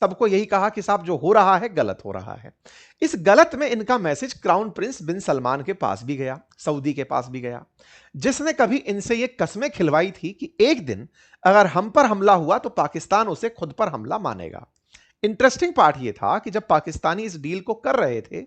सबको यही कहा कि साहब जो हो रहा है गलत हो रहा है। इस गलत में इनका मैसेज क्राउन प्रिंस बिन सलमान के पास भी गया, सऊदी के पास भी गया, जिसने कभी इनसे ये कस्में खिलवाई थी कि एक दिन अगर हम पर हमला हुआ तो पाकिस्तान उसे खुद पर हमला मानेगा। इंटरेस्टिंग पार्ट यह था कि जब पाकिस्तानी इस डील को कर रहे थे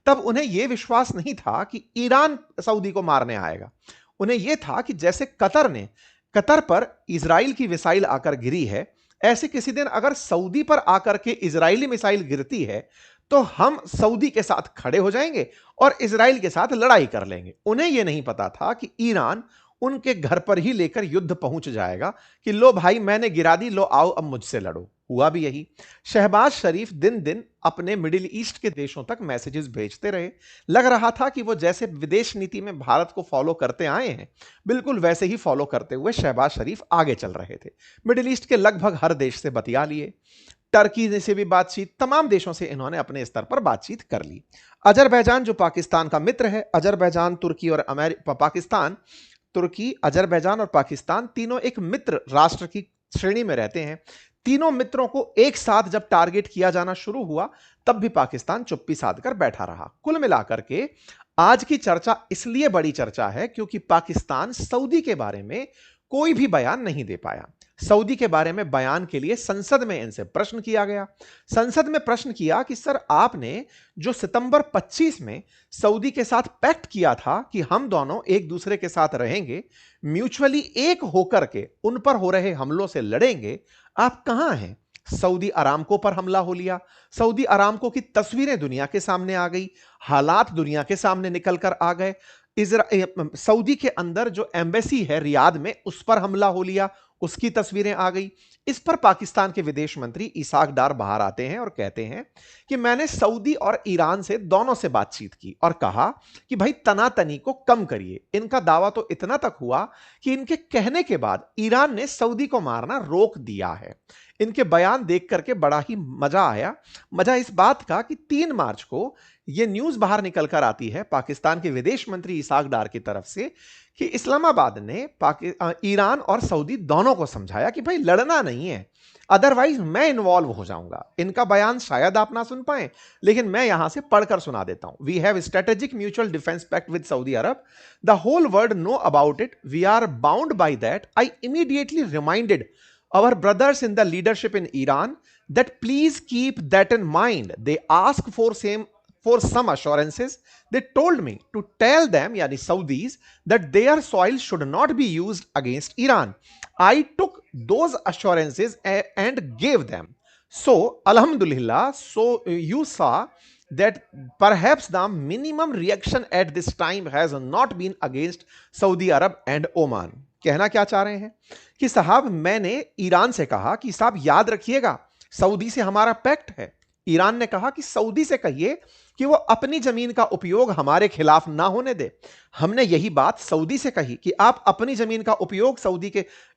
तब उन्हें यह विश्वास नहीं था कि ईरान सऊदी को मारने आएगा। उन्हें यह था कि जैसे कतर पर इजराइल की मिसाइल आकर गिरी है, ऐसे किसी दिन अगर सऊदी पर आकर के इजरायली मिसाइल गिरती है तो हम सऊदी के साथ खड़े हो जाएंगे और इजराइल के साथ लड़ाई कर लेंगे। उन्हें यह नहीं पता था कि ईरान उनके घर पर ही लेकर युद्ध पहुंच जाएगा कि लो भाई मैंने गिरा दी, लो आओ अब मुझसे लड़ो। हुआ भी यही। शहबाज शरीफ दिन दिन अपने मिडिल ईस्ट के देशों तक मैसेजेस भेजते रहे। लग रहा था कि वो जैसे विदेश नीति में भारत को फॉलो करते आए हैं, बिल्कुल वैसे ही फॉलो करते हुए शहबाज शरीफ आगे चल रहे थे। मिडिल ईस्ट के लगभग हर देश से बतिया लिए, टर्की से भी बातचीत, तमाम देशों से इन्होंने अपने स्तर पर बातचीत कर ली। अजरबैजान जो पाकिस्तान का मित्र है, अजरबैजान, तुर्की और पाकिस्तान, तुर्की, अजरबैजान और पाकिस्तान तीनों एक मित्र राष्ट्र की श्रेणी में रहते हैं। तीनों मित्रों को एक साथ जब टारगेट किया जाना शुरू हुआ तब भी पाकिस्तान चुप्पी साधकर बैठा रहा। कुल मिलाकर के आज की चर्चा इसलिए बड़ी चर्चा है क्योंकि पाकिस्तान सऊदी के बारे में कोई भी बयान नहीं दे पाया। सऊदी के बारे में बयान के लिए संसद में इनसे प्रश्न किया गया। संसद में प्रश्न किया कि सर आपने जो सितंबर 25 में सऊदी के साथ पैक्ट किया था कि हम दोनों एक दूसरे के साथ रहेंगे, म्यूचुअली एक होकर के उन पर हो रहे हमलों से लड़ेंगे, आप कहां हैं? सऊदी अरामको पर हमला हो लिया। सऊदी अरामको की तस्वीरें दुनिया के सामने आ गई, हालात दुनिया के सामने निकल कर आ गए। सऊदी के अंदर जो एम्बेसी है रियाद में, उस पर हमला हो लिया, उसकी तस्वीरें आ गई। इस पर पाकिस्तान के विदेश मंत्री इसाक डार बाहर आते हैं और कहते हैं कि मैंने सऊदी और ईरान से दोनों से बातचीत की और कहा कि भाई तनातनी को कम करिए। इनका दावा तो इतना तक हुआ कि इनके कहने के बाद ईरान ने सऊदी को मारना रोक दिया है। इनके बयान देख करके बड़ा ही मजा आया। मजा इस बात का कि 3 मार्च को यह न्यूज बाहर निकल कर आती है पाकिस्तान के विदेश मंत्री इसाक डार की तरफ से कि इस्लामाबाद ने ईरान और सऊदी दोनों को समझाया कि भाई लड़ना नहीं है, अदरवाइज मैं इन्वॉल्व हो जाऊंगा। इनका बयान शायद आप ना सुन पाए, लेकिन मैं यहां से पढ़कर सुना देता हूं। We have strategic mutual defence pact with Saudi Arab, the whole world know about it, we are bound by that. I immediately reminded our brothers in the leadership in Iran that please keep that in mind. They asked for some assurances. They told me to tell them, yani Saudis, that their soil should not be used against Iran. I took those assurances and gave them. So, Alhamdulillah, so you saw that perhaps the minimum reaction at this time has not been against Saudi Arab and Oman. कहना क्या चाह रहे हैं कि साहब मैंने Iran से कहा कि साहब याद रखिएगा सऊदी से हमारा पैक्ट है। ईरान ने कहा कि सऊदी से कहिए कि वो अपनी जमीन का उपयोग हमारे खिलाफ ना होने दे। हमने यही बात सऊदी से कही कि आप अपनी जमीन का उपयोग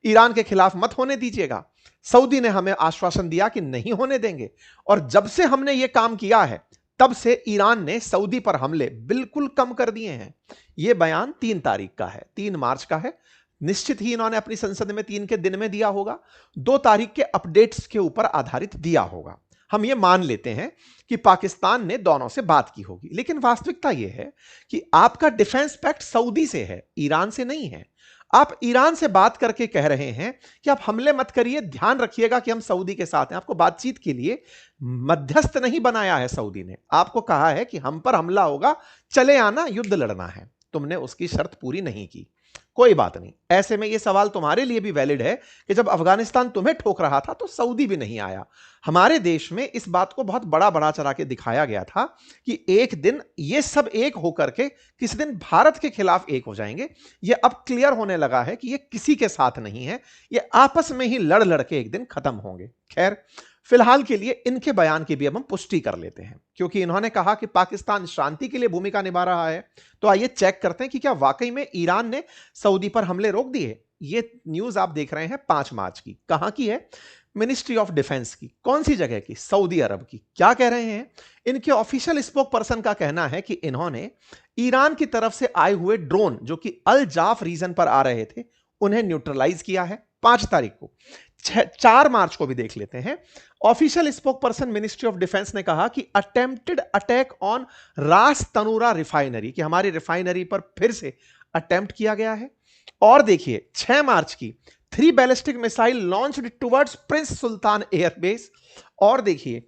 ईरान के खिलाफ मत होने दीजिएगा। सऊदी ने हमें आश्वासन दिया कि नहीं होने देंगे, और जब से हमने ये काम किया है तब से ईरान ने सऊदी पर हमले बिल्कुल कम कर दिए हैं। यह बयान 3 तारीख का है, 3 मार्च का है। निश्चित ही इन्होंने अपनी संसद में 3 के दिन में दिया होगा, 2 तारीख के अपडेट्स के ऊपर आधारित दिया होगा। हम ये मान लेते हैं कि पाकिस्तान ने दोनों से बात की होगी, लेकिन वास्तविकता यह है कि आपका डिफेंस पैक्ट सऊदी से है, ईरान से नहीं है। आप ईरान से बात करके कह रहे हैं कि आप हमले मत करिए, ध्यान रखिएगा कि हम सऊदी के साथ हैं। आपको बातचीत के लिए मध्यस्थ नहीं बनाया है सऊदी ने, आपको कहा है कि हम पर हमला होगा, चले आना, युद्ध लड़ना है। तुमने उसकी शर्त पूरी नहीं की। कोई बात नहीं, ऐसे में यह सवाल तुम्हारे लिए भी वैलिड है कि जब अफगानिस्तान तुम्हें ठोक रहा था तो सऊदी भी नहीं आया। हमारे देश में इस बात को बहुत बड़ा चढ़ा के दिखाया गया था कि एक दिन ये सब एक होकर के किसी दिन भारत के खिलाफ एक हो जाएंगे। यह अब क्लियर होने लगा है कि यह किसी के साथ नहीं है, यह आपस में ही लड़ लड़ के एक दिन खत्म होंगे। खैर, फिलहाल के लिए इनके बयान की भी अब हम पुष्टि कर लेते हैं, क्योंकि इन्होंने कहा कि पाकिस्तान शांति के लिए भूमिका निभा रहा है। तो आइए चेक करते हैं कि क्या वाकई में ईरान ने सऊदी पर हमले रोक दिए। ये न्यूज आप देख रहे हैं 5 मार्च की। कहां की है? मिनिस्ट्री ऑफ डिफेंस की। कौन सी जगह की? सऊदी अरब की। क्या कह रहे हैं? इनके ऑफिशियल स्पोक पर्सन का कहना है कि इन्होंने ईरान की तरफ से आए हुए ड्रोन जो कि अल जाफ रीजन पर आ रहे थे, उन्हें न्यूट्रलाइज किया है। 5 तारीख को, 4 मार्च को भी देख लेते हैं। Official spoke person ministry of defence ने कहा कि अटेम्प्टेड अटैक ऑन रास तनूरा रिफाइनरी, कि हमारी रिफाइनरी पर फिर से अटेम्प्ट किया गया है। और देखिए 6 मार्च की 3 ballistic missile launched towards Prince Sultan airbase. और देखिए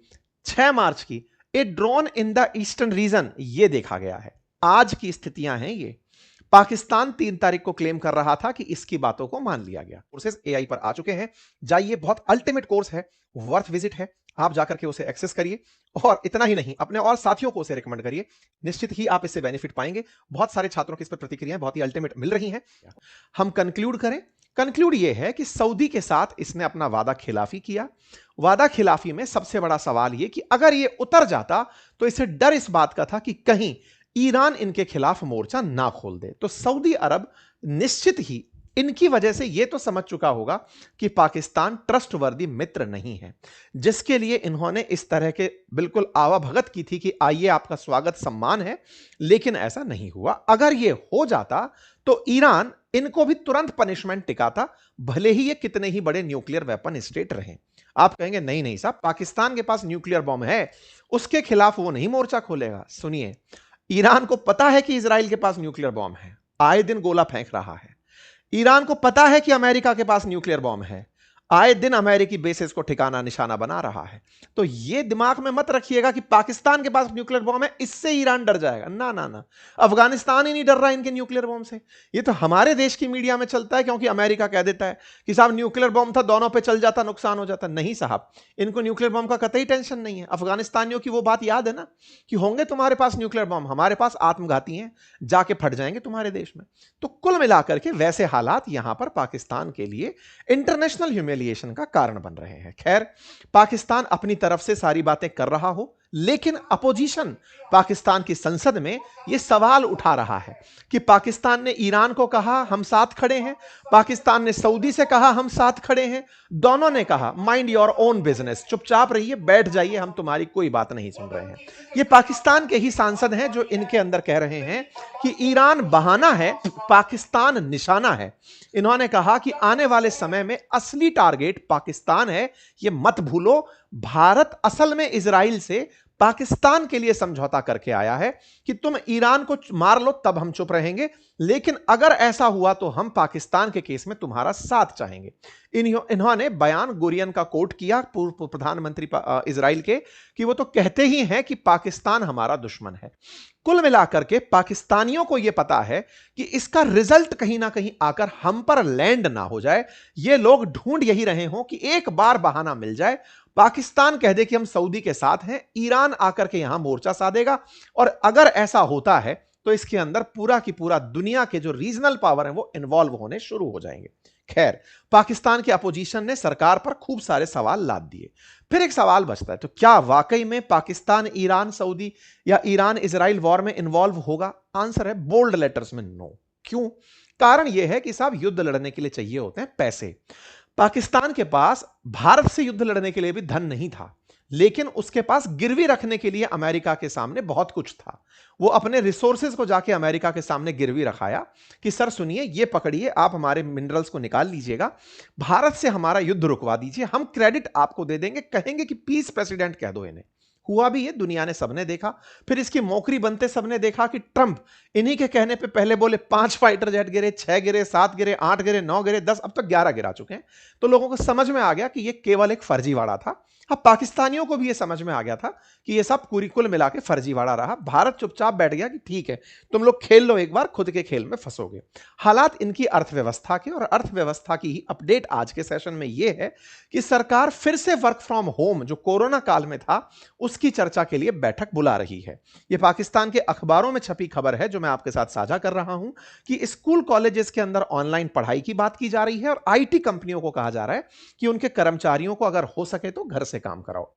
6 मार्च की a drone in the eastern region, ये देखा गया है। आज की स्थितियां हैं ये। पाकिस्तान 3 तारीख को क्लेम कर रहा था कि इसकी बातों को मान लिया गया। कोर्सेज एआई पर आ चुके हैं, जाइए, बहुत अल्टीमेट कोर्स है, वर्थ विजिट है, आप जाकर के उसे एक्सेस करिए। और इतना ही नहीं, अपने और साथियों को उसे रिकमेंड करिए, निश्चित ही आप इससे बेनिफिट पाएंगे। बहुत सारे छात्रों की इस पर प्रतिक्रियाएं बहुत ही अल्टीमेट मिल रही हैं। हम कंक्लूड करें, कंक्लूड यह है कि सऊदी के साथ इसने अपना वादा खिलाफी किया। वादा खिलाफी में सबसे बड़ा सवाल यह कि अगर यह उतर जाता तो इसे डर इस बात का था कि कहीं ईरान इनके खिलाफ मोर्चा ना खोल दे। तो सऊदी अरब निश्चित ही इनकी वजह से यह तो समझ चुका होगा कि पाकिस्तान ट्रस्टवर्दी मित्र नहीं है, जिसके लिए इन्होंने इस तरह के बिल्कुल आवाभगत की थी कि आइए आपका स्वागत सम्मान है, लेकिन ऐसा नहीं हुआ। अगर यह हो जाता तो ईरान इनको भी तुरंत पनिशमेंट टिकाता, भले ही ये कितने ही बड़े न्यूक्लियर वेपन स्टेट रहे। आप कहेंगे नहीं नहीं साहब, पाकिस्तान के पास न्यूक्लियर बॉम्ब है, उसके खिलाफ वो नहीं मोर्चा खोलेगा। सुनिए, ईरान को पता है कि इजराइल के पास न्यूक्लियर बॉम्ब है, आए दिन गोला फेंक रहा है। ईरान को पता है कि अमेरिका के पास न्यूक्लियर बॉम्ब है, आए दिन अमेरिकी बेसेस को ठिकाना निशाना बना रहा है। तो यह दिमाग में मत रखिएगा कि पाकिस्तान के पास न्यूक्लियर बॉम्ब है, इससे ईरान डर जाएगा। ना ना ना, अफगानिस्तान ही नहीं डर रहा इनके न्यूक्लियर बॉम्ब से। ये तो हमारे देश की मीडिया में चलता है, क्योंकि अमेरिका कह देता है कि साहब न्यूक्लियर बॉम्ब था, दोनों पे चल जाता नुकसान हो जाता। नहीं साहब, इनको न्यूक्लियर बॉम्ब का कतई टेंशन नहीं है। अफगानिस्तानियों की वो बात याद है ना कि होंगे तुम्हारे पास न्यूक्लियर बॉम्ब, हमारे पास आत्मघाती हैं, जाके फट जाएंगे तुम्हारे देश में। तो कुल मिलाकर के वैसे हालात यहां पर पाकिस्तान के लिए इंटरनेशनल ह्यूमिलिएशन का कारण बन रहे हैं। खैर, पाकिस्तान अपनी तरफ से सारी बातें कर रहा हो, लेकिन अपोजिशन पाकिस्तान की संसद में यह सवाल उठा रहा है कि पाकिस्तान ने ईरान को कहा हम साथ खड़े हैं, पाकिस्तान ने सऊदी से कहा हम साथ खड़े हैं, दोनों ने कहा माइंड योर ओन बिजनेस, चुपचाप रहिए, बैठ जाइए, हम तुम्हारी कोई बात नहीं सुन रहे हैं। ये पाकिस्तान के ही सांसद हैं जो इनके अंदर कह रहे हैं कि ईरान बहाना है, पाकिस्तान निशाना है। इन्होंने कहा कि आने वाले समय में असली टारगेट पाकिस्तान है, यह मत भूलो। भारत असल में इजराइल से पाकिस्तान के लिए समझौता करके आया है कि तुम ईरान को मार लो तब हम चुप रहेंगे, लेकिन अगर ऐसा हुआ तो हम पाकिस्तान के केस में तुम्हारा साथ चाहेंगे। इन्होंने बयान गुरियन का कोट किया, पूर्व प्रधानमंत्री इजराइल के, कि वो तो कहते ही हैं कि पाकिस्तान हमारा दुश्मन है। कुल मिलाकर के पाकिस्तानियों को यह पता है कि इसका रिजल्ट कहीं ना कहीं आकर हम पर लैंड ना हो जाए। ये लोग ढूंढ यही रहे हो कि एक बार बहाना मिल जाए, पाकिस्तान कह दे कि हम सऊदी के साथ हैं, ईरान आकर के यहां मोर्चा साधेगा, और अगर ऐसा होता है तो इसके अंदर पूरा की पूरा दुनिया के जो रीजनल पावर हैं वो इन्वॉल्व होने शुरू हो जाएंगे। खैर, पाकिस्तान के अपोजिशन ने सरकार पर खूब सारे सवाल लाद दिए। फिर एक सवाल बचता है, तो क्या वाकई में पाकिस्तान ईरान सऊदी या ईरान इजराइल वॉर में इन्वॉल्व होगा? आंसर है बोल्ड लेटर्स में नो। क्यों? कारण यह है कि साहब युद्ध लड़ने के लिए चाहिए होते हैं पैसे। पाकिस्तान के पास भारत से युद्ध लड़ने के लिए भी धन नहीं था, लेकिन उसके पास गिरवी रखने के लिए अमेरिका के सामने बहुत कुछ था। वो अपने रिसोर्सेज को जाके अमेरिका के सामने गिरवी रखाया कि सर सुनिए, ये पकड़िए, आप हमारे मिनरल्स को निकाल लीजिएगा, भारत से हमारा युद्ध रुकवा दीजिए, हम क्रेडिट आपको दे देंगे, कहेंगे कि पीस प्रेसिडेंट कह दो इन्हें। हुआ भी ये, दुनिया ने सबने देखा। फिर इसकी मौकरी बनते सबने देखा कि ट्रंप इन्हीं के कहने पे पहले बोले 5 फाइटर जेट गिरे, 6 गिरे, 7 गिरे, 8 गिरे, 9 गिरे, 10, अब तक 11 गिरा चुके हैं। तो लोगों को समझ में आ गया कि ये केवल एक फर्जीवाड़ा था। अब पाकिस्तानियों को भी ये समझ में आ गया था कि ये सब पूरी कुल मिला के फर्जीवाड़ा रहा। भारत चुपचाप बैठ गया कि ठीक है, तुम लोग खेल लो एक बार, खुद के खेल में फंसोगे। हालात इनकी अर्थव्यवस्था के, और अर्थव्यवस्था की ही अपडेट आज के सेशन में यह है कि सरकार फिर से वर्क फ्रॉम होम जो कोरोना काल में था उसकी चर्चा के लिए बैठक बुला रही है। यह पाकिस्तान के अखबारों में छपी खबर है जो मैं आपके साथ साझा कर रहा हूं कि स्कूल कॉलेजेस के अंदर ऑनलाइन पढ़ाई की बात की जा रही है, और आईटी कंपनियों को कहा जा रहा है कि उनके कर्मचारियों को अगर हो सके तो घर से काम कराओ।